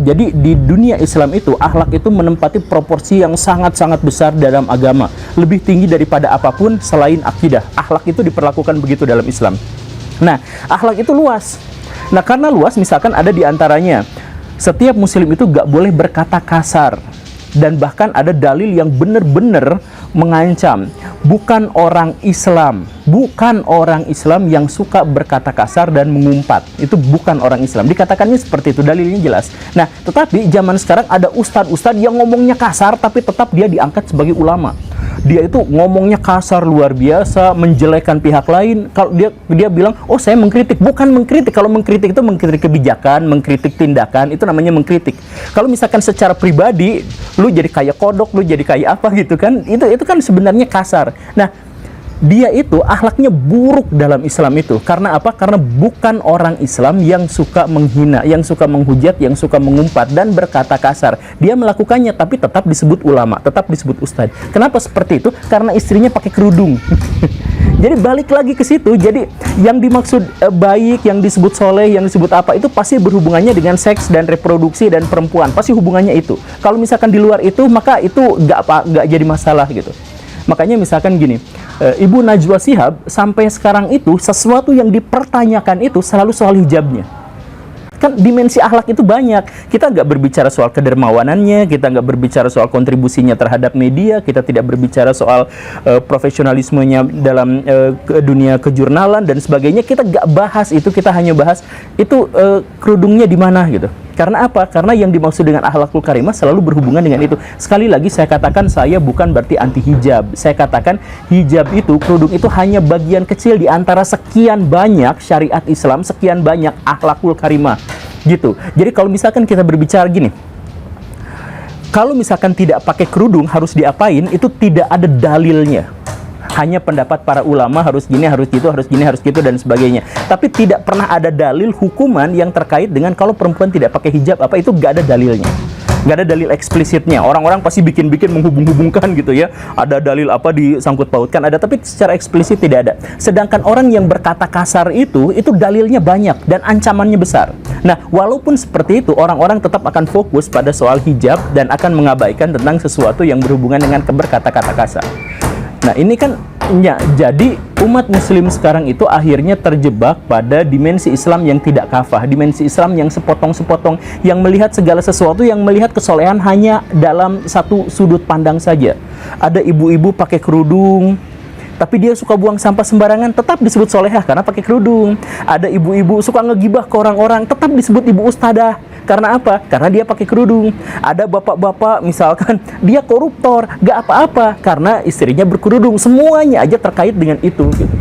Jadi di dunia Islam itu akhlak itu menempati proporsi yang sangat-sangat besar dalam agama, lebih tinggi daripada apapun selain akidah. Akhlak itu diperlakukan begitu dalam Islam. Nah, akhlak itu luas. Nah, karena luas, misalkan ada di antaranya setiap muslim itu gak boleh berkata kasar. Dan bahkan ada dalil yang benar-benar mengancam. Bukan orang Islam yang suka berkata kasar dan mengumpat. Itu bukan orang Islam. Dikatakannya seperti itu, dalilnya jelas. Nah, tetapi zaman sekarang ada ustadz-ustadz yang ngomongnya kasar, tapi tetap dia diangkat sebagai ulama. Dia itu ngomongnya kasar luar biasa, menjelekkan pihak lain. Kalau dia bilang, oh saya mengkritik. Bukan mengkritik. Kalau mengkritik itu mengkritik kebijakan, mengkritik tindakan, itu namanya mengkritik. Kalau misalkan secara pribadi, lu jadi kayak kodok, lu jadi kayak apa gitu kan, itu kan sebenarnya kasar. Nah, dia itu akhlaknya buruk dalam Islam itu. Karena apa? Karena bukan orang Islam yang suka menghina, yang suka menghujat, yang suka mengumpat dan berkata kasar. Dia melakukannya tapi tetap disebut ulama, tetap disebut ustadz. Kenapa seperti itu? Karena istrinya pakai kerudung. Jadi balik lagi ke situ. Jadi yang dimaksud baik, yang disebut soleh, yang disebut apa, itu pasti berhubungannya dengan seks dan reproduksi dan perempuan. Pasti hubungannya itu. Kalau misalkan di luar itu, maka itu nggak jadi masalah gitu. Makanya misalkan gini, Ibu Najwa Shihab sampai sekarang itu sesuatu yang dipertanyakan itu selalu soal hijabnya. Kan dimensi akhlak itu banyak. Kita nggak berbicara soal kedermawanannya, kita nggak berbicara soal kontribusinya terhadap media, kita tidak berbicara soal profesionalismenya dalam dunia kejurnalan dan sebagainya. Kita nggak bahas itu, kita hanya bahas itu kerudungnya di mana gitu. Karena apa? Karena yang dimaksud dengan akhlakul karimah selalu berhubungan dengan itu. Sekali lagi saya katakan, saya bukan berarti anti hijab. Saya katakan hijab itu, kerudung itu hanya bagian kecil di antara sekian banyak syariat Islam, sekian banyak akhlakul karimah. Gitu. Jadi kalau misalkan kita berbicara gini, kalau misalkan tidak pakai kerudung harus diapain, itu tidak ada dalilnya. Hanya pendapat para ulama, harus gini, harus gitu, harus gini, harus gitu, dan sebagainya. Tapi tidak pernah ada dalil hukuman yang terkait dengan kalau perempuan tidak pakai hijab, apa itu nggak ada dalilnya. Nggak ada dalil eksplisitnya. Orang-orang pasti bikin-bikin menghubung-hubungkan gitu ya. Ada dalil apa disangkut pautkan, ada, tapi secara eksplisit tidak ada. Sedangkan orang yang berkata kasar itu dalilnya banyak dan ancamannya besar. Nah, walaupun seperti itu, orang-orang tetap akan fokus pada soal hijab dan akan mengabaikan tentang sesuatu yang berhubungan dengan berkata-kata kasar. Nah, ini kan ya, jadi umat muslim sekarang itu akhirnya terjebak pada dimensi Islam yang tidak kafah, dimensi Islam yang sepotong-sepotong, yang melihat segala sesuatu, yang melihat kesolehan hanya dalam satu sudut pandang saja. Ada ibu-ibu pakai kerudung, tapi dia suka buang sampah sembarangan, tetap disebut solehah karena pakai kerudung. Ada ibu-ibu suka ngegibah ke orang-orang, tetap disebut ibu ustadah. Karena apa? Karena dia pakai kerudung. Ada bapak-bapak misalkan dia koruptor, gak apa-apa karena istrinya berkerudung. Semuanya aja terkait dengan itu gitu.